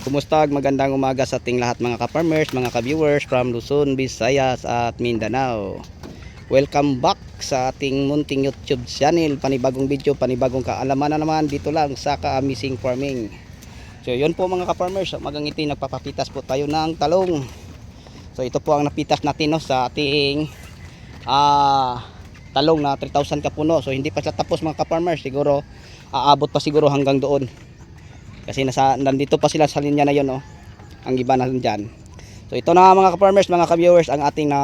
Kumusta? Magandang umaga sa ating lahat mga ka-farmers, mga ka-viewers from Luzon, Visayas at Mindanao. Welcome back sa ating munting YouTube channel. Panibagong video, panibagong kaalaman na naman dito lang sa Ka-Amazing Farming. So yun po mga ka-farmers, magang iti nagpapapitas po tayo ng talong. So ito po ang napitas natin no, sa ating talong na 3,000 kapuno. So hindi pa siya tapos mga ka-farmers, siguro aabot pa siguro hanggang doon. Kasi nandito pa sila sa linya na yun, oh. Ang iba na dyan. So ito na mga ka-farmers, mga ka-viewers, ang ating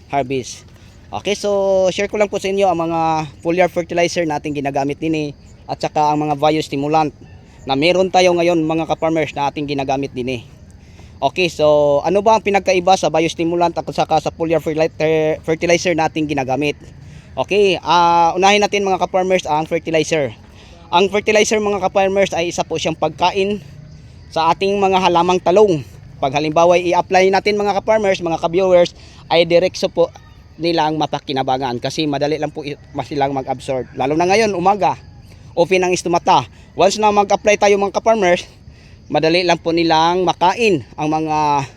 harvest. Okay, so share ko lang po sa inyo ang mga foliar fertilizer na ating ginagamit din at saka ang mga biostimulant na meron tayo ngayon mga ka-farmers na ating ginagamit din. Okay, so ano ba ang pinagkaiba sa biostimulant at saka sa foliar fertilizer na ating ginagamit? Okay, unahin natin mga ka-farmers ang fertilizer. Ang fertilizer mga ka-farmers ay isa po siyang pagkain sa ating mga halamang talong. Pag halimbawa i-apply natin mga ka-farmers, mga ka-viewers, ay diretso po nilang mapakinabangan kasi madali lang po silang mag-absorb. Lalo na ngayon, umaga, open ang istomata. Once na mag-apply tayo mga ka-farmers, madali lang po nilang makain ang mga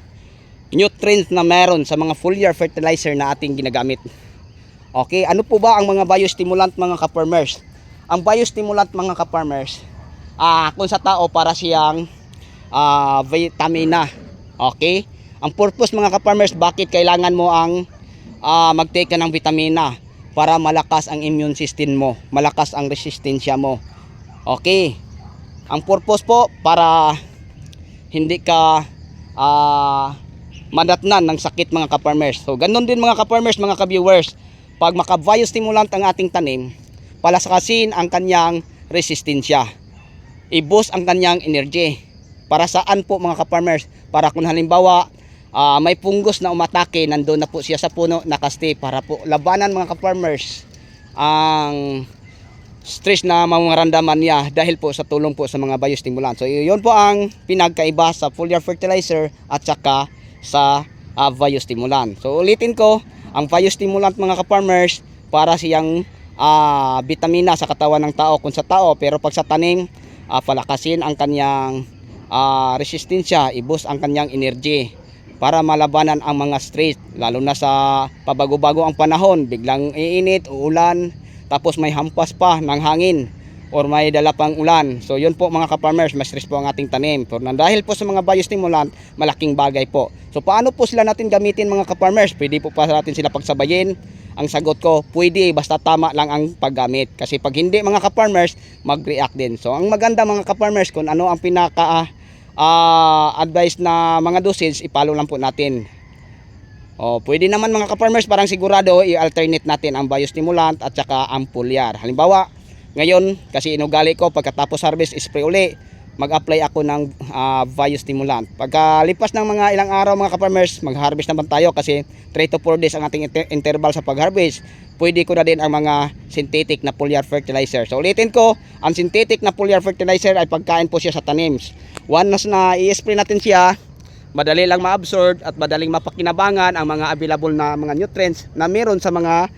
nutrients na meron sa mga foliar fertilizer na ating ginagamit. Okay, ano po ba ang mga biostimulant mga ka-farmers? Ang biostimulant mga ka-farmers, kung sa tao para siyang vitamina. Okay? Ang purpose mga ka-farmers, bakit kailangan mo ang mag-take ng vitamina? Para malakas ang immune system mo, malakas ang resistensya mo. Okay? Ang purpose po, para hindi ka madatnan ng sakit mga ka-farmers. So, ganun din mga ka-farmers, mga ka-viewers. Pag maka-biostimulant ang ating tanim, palakasin ang kanyang resistensya, i-boost ang kanyang energy. Para saan po mga ka-farmers? Para kung halimbawa may punggos na umatake, nandoon na po siya sa puno, nakaste, para po labanan mga ka-farmers ang stress na mamaramdaman niya dahil po sa tulong po sa mga biostimulant. So yun po ang pinagkaiba sa foliar fertilizer at saka sa biostimulant. So ulitin ko, ang biostimulant mga ka-farmers para siyang vitamina sa katawan ng tao kung sa tao, pero pag sa tanim, palakasin ang kanyang resistensya, i-boost ang kanyang energy para malabanan ang mga stress, lalo na sa pabago-bago ang panahon, biglang iinit, uulan, tapos may hampas pa ng hangin or may dala pang ulan. So yun po mga ka-farmers, mas stress po ang ating tanim. So, dahil po sa mga biostimulant, malaking bagay po. So paano po sila natin gamitin mga ka-farmers? Pwede po pa natin sila pagsabayin. Ang sagot ko, pwede, basta tama lang ang paggamit. Kasi pag hindi mga ka-farmers, mag-react din. So ang maganda mga ka-farmers, kung ano ang pinaka advice na mga dosage, ipalo lang po natin. Pwede naman mga ka-farmers, parang sigurado i-alternate natin ang biostimulant at saka ang foliar. Halimbawa, ngayon kasi inugali ko pagkatapos harvest, spray uli, mag-apply ako ng biostimulant. Pagkalipas ng mga ilang araw mga ka-farmers, mag-harvest naman tayo kasi 3 to 4 days ang ating interval sa pag-harvest. Pwede ko na din ang mga synthetic na foliar fertilizer. So ulitin ko, ang synthetic na foliar fertilizer ay pagkain po siya sa tanims. Once na i-spray natin siya, madali lang ma-absorb at madaling mapakinabangan ang mga available na mga nutrients na meron sa mga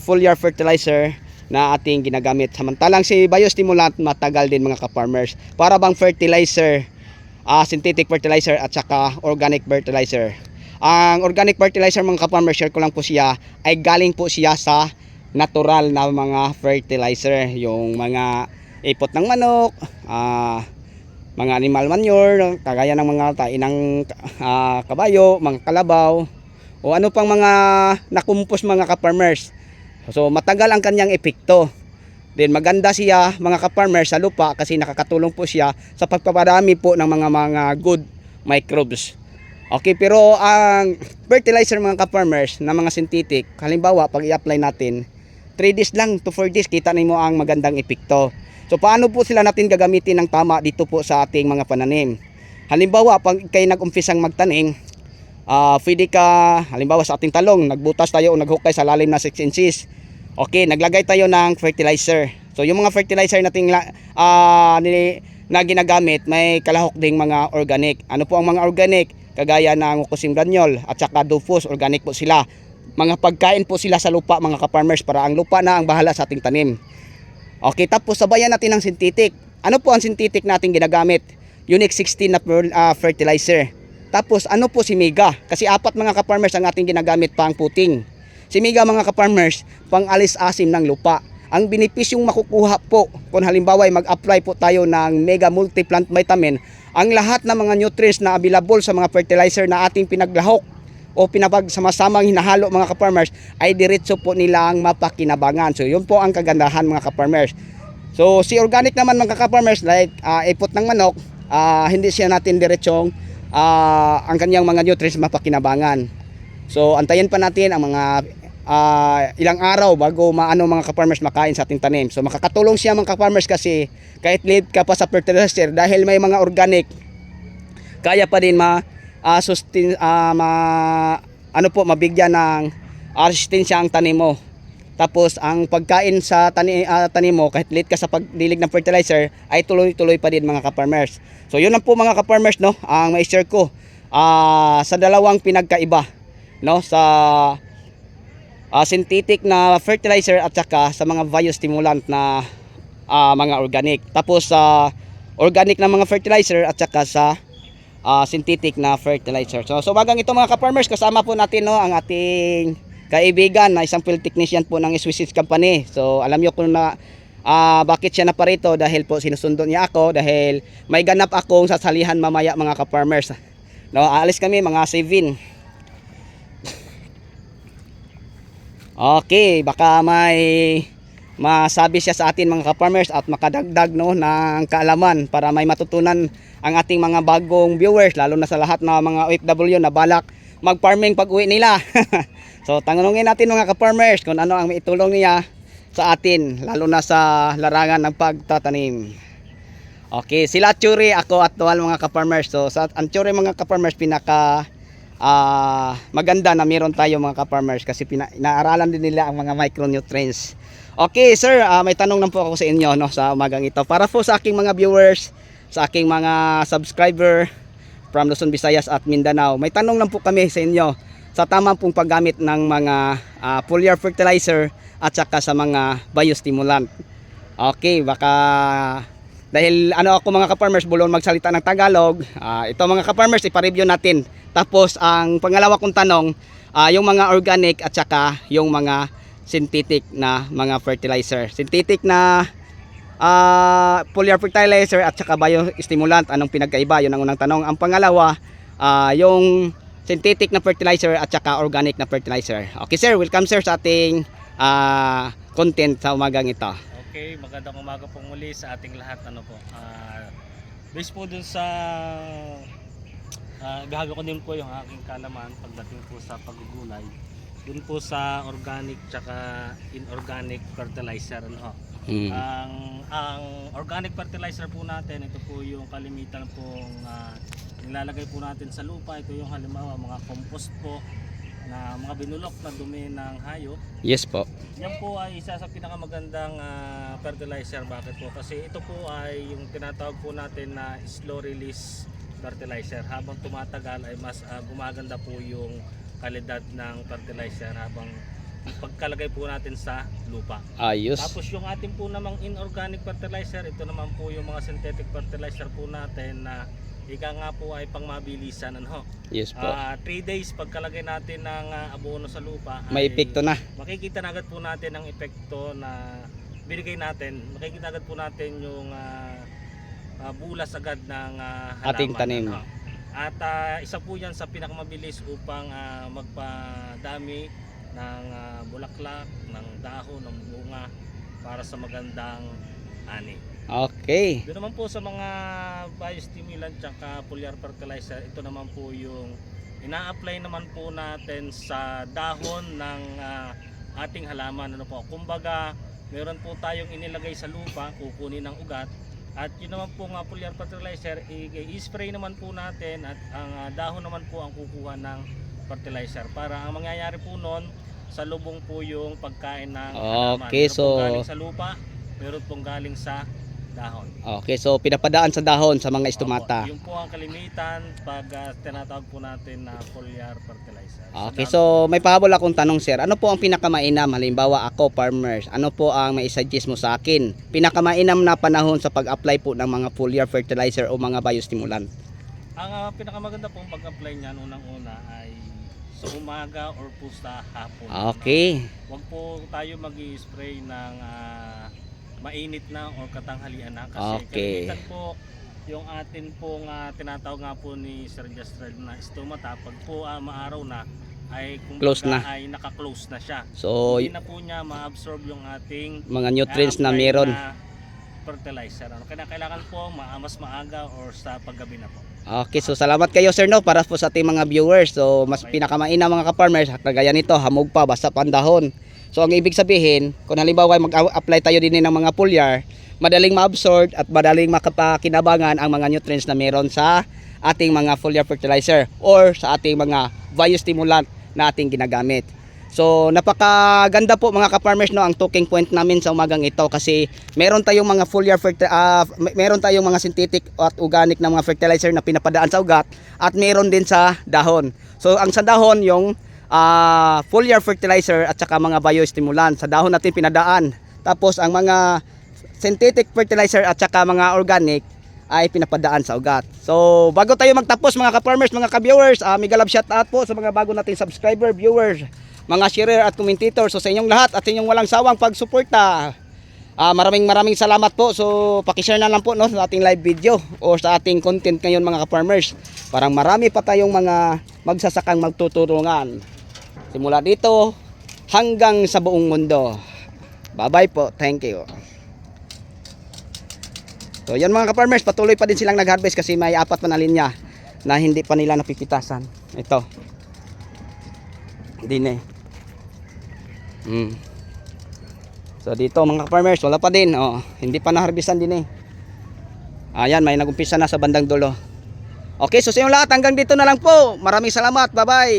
foliar fertilizer na ating ginagamit. Samantalang si biostimulant matagal din mga ka-farmers. Para bang fertilizer, synthetic fertilizer at saka organic fertilizer. Ang organic fertilizer mga ka-farmers, share ko lang po siya, ay galing po siya sa natural na mga fertilizer. Yung mga ipot ng manok, mga animal manure, kagaya ng mga tainang kabayo, mga kalabaw, o ano pang mga nakumpos mga ka-farmers. So matagal ang kanyang epekto. Then maganda siya mga ka-farmers sa lupa kasi nakakatulong po siya sa pagpaparami po ng mga good microbes. Okay, pero ang fertilizer mga ka-farmers na mga synthetic, halimbawa pag i-apply natin 3 days lang to 4 days, kita nimo ang magandang epekto. So paano po sila natin gagamitin ng tama dito po sa ating mga pananim? Halimbawa pag kayo nag-umpisang magtanim, pwede ka, halimbawa sa ating talong, nagbutas tayo o naghukay sa lalim na 6 inches. Okay, naglagay tayo ng fertilizer. So yung mga fertilizer nating na ginagamit, may kalahok ding mga organic. Ano po ang mga organic? Kagaya ng kusim granule at saka dufus, organic po sila. Mga pagkain po sila sa lupa mga ka-farmers, para ang lupa na ang bahala sa ating tanim. Okay, tapos sabayan natin ng synthetic. Ano po ang synthetic nating ginagamit? Unique 16 na fertilizer. Tapos ano po si Mega? Kasi apat mga ka-farmers ang ating ginagamit pang puting. Si Mega mga ka-farmers, pang alis asim ng lupa. Ang benepisyong makukuha po kung halimbawa ay mag-apply po tayo ng Mega Multiplant Vitamin, ang lahat ng mga nutrients na available sa mga fertilizer na ating pinaglahok o pinapagsasamang hinahalo mga ka-farmers ay diretso po nilang mapakinabangan. So yun po ang kagandahan mga ka-farmers. So si organic naman mga ka-farmers, like ipot ng manok, hindi siya natin diretsong ang kanyang mga nutrients mapakinabangan. So antayin pa natin ang mga ilang araw bago maano mga ka-farmers makain sa ating tanim. So makakatulong siya mga ka-farmers kasi kahit late ka pa sa fertilizer, dahil may mga organic, kaya pa din mabigyan ng resistensya ang tanim mo. Tapos ang pagkain sa tanim mo, kahit late ka sa pagdilig ng fertilizer, ay tuloy-tuloy pa din mga ka-farmers. So yun lang po mga ka-farmers, no, ang may share ko sa dalawang pinagkaiba, no, sa synthetic na fertilizer at saka sa mga biostimulant na mga organic. Tapos sa organic na mga fertilizer at saka sa synthetic na fertilizer. So bagang ito mga ka-farmers, kasama po natin, no, ang ating kaibigan na isang field technician po ng Swiss Seeds Company. So alam niyo kung bakit siya naparito, dahil po sinusundo niya ako dahil may ganap akong sasalihan mamaya mga ka-farmers. No, aalis kami mga 7. Okay, baka may masabi siya sa atin mga ka-farmers at makadagdag, no, ng kaalaman para may matutunan ang ating mga bagong viewers, lalo na sa lahat ng mga OFW na balak mag-farming pag uwi nila. So tanungin natin mga ka-farmers kung ano ang maitulong niya sa atin, lalo na sa larangan ng pagtatanim. Okay, sila Churi, ako at Tuwal mga ka-farmers. So sa Churi mga ka-farmers, pinaka maganda na meron tayo mga ka-farmers kasi inaaralan din nila ang mga micronutrients. Okay sir, may tanong lang po ako sa inyo, no, sa umagang ito. Para po sa aking mga viewers, sa aking mga subscriber from Luzon, Visayas at Mindanao, may tanong lang po kami sa inyo sa tamang pong paggamit ng mga foliar fertilizer at saka sa mga biostimulant. Okay, baka dahil ako mga ka-farmers, bulon magsalita ng Tagalog, ito mga ka-farmers, ipa-review natin. Tapos ang pangalawa kong tanong, yung mga organic at saka yung mga synthetic na mga fertilizer. Synthetic na foliar fertilizer at saka biostimulant, anong pinagkaiba? Yun ang unang tanong. Ang pangalawa, yung synthetic na fertilizer at saka organic na fertilizer. Okay sir, welcome sir sa ating content sa umagang ito. Okay, magandang umaga po muli sa ating lahat. Based po dun sa gahaga ko din po yung aking kalaman pagdating po sa paggugulay, dun po sa organic tsaka inorganic fertilizer, ano. Ang organic fertilizer po natin, ito po yung kalimitan pong nilalagay po natin sa lupa. Ito yung halimbawa mga compost po na mga binulok na dumi ng hayop. Yes po. Yan po ay isa sa pinakamagandang fertilizer. Bakit po? Kasi ito po ay yung tinatawag po natin na slow release fertilizer. Habang tumatagal ay mas gumaganda po yung kalidad ng fertilizer habang pagkalagay po natin sa lupa. Ayos. Tapos yung ating po namang inorganic fertilizer, ito naman po yung mga synthetic fertilizer po natin na ika nga po ay pangmabilisan, ano. Yes po. 3 days pagkalagay natin ng abono sa lupa, May epekto na. makikita na agad po natin ang epekto na binigay natin. Makikita agad po natin yung bulas agad ng halaman, Ating tanim. ano. At isa po yan sa pinakamabilis upang magpadami ng bulaklak, ng dahon, ng bunga para sa magandang ani. Okay. Doon naman po sa mga biostimulant at foliar fertilizer, ito naman po yung ina-apply naman po natin sa dahon ng ating halaman, ano po. Kumbaga, meron po tayong inilagay sa lupa, kukunin ng ugat, at yun naman po nga foliar fertilizer, i-spray naman po natin at ang dahon naman po ang kukuha ng fertilizer. Para ang mangyayari po nun, sa lubong po yung pagkain ng halaman. Okay, Meron pong so galing sa lupa, meron pong galing sa dahon. Okay, so pinapadaan sa dahon sa mga stomata. Opo, yun po ang kalimitan pag tinatawag po natin na foliar fertilizer. Okay, so may pahabol akong tanong sir. Ano po ang pinakamainam? Halimbawa ako farmers, ano po ang mai-suggest mo sa akin? Pinakamainam na panahon sa pag-apply po ng mga foliar fertilizer o mga biostimulant. Ang pinakamaganda pong pag-apply niyan unang-una ay sa umaga or po sa hapon. Okay. Huwag po tayo mag-i-spray ng mainit na or katanghalian na kasi Okay. kalimitan po yung atin pong tinatawag nga po ni Sir Justred na stomata pag po maaraw na ay Close na. ay naka-close na siya. So Hindi na po niya ma-absorb yung ating mga nutrients na apply meron. na fertilizer. Kaya kailangan po mas maaga or sa paggabi na po. Okay, so salamat kayo sir no para po sa ating mga viewers. So mas pinakamainam mga ka-farmers, kagaya nito, hamog pa basta pandahon. So ang ibig sabihin, kung halimbawa mag-apply tayo din ng mga foliar, madaling ma-absorb at madaling makapakinabangan ang mga nutrients na meron sa ating mga foliar fertilizer or sa ating mga biostimulant na ating ginagamit. So napakaganda po mga ka-farmers no ang talking point namin sa umagang ito kasi meron tayong mga foliar meron tayong mga synthetic at organic na mga fertilizer na pinapadaan sa ugat at meron din sa dahon. So ang sa dahon yung foliar fertilizer at saka mga biostimulant. Sa dahon natin pinadaan. Tapos ang mga synthetic fertilizer at saka mga organic ay pinapadaan sa ugat. So bago tayo magtapos mga ka-farmers, mga ka-viewers, mega love shout out po sa mga bago nating subscriber, viewers, mga sharer at commentator. So sa inyong lahat at inyong walang sawang pagsuporta, maraming salamat po. So paki-share na lang po no sa ating live video o sa ating content ngayon mga ka-farmers. Parang marami pa tayong mga magsasakang magtutulungan. Simula dito hanggang sa buong mundo. Bye-bye po. Thank you. So yan mga ka-farmers, patuloy pa din silang nag-harvest kasi may 4 pa na linya na hindi pa nila napipitasan. Ito. Din eh. So dito mga farmers wala pa din hindi pa na-harvestan din eh. Ayan, may nagumpisa na sa bandang dulo. Okay, so sa inyong lahat hanggang dito na lang po. Maraming salamat. Bye bye.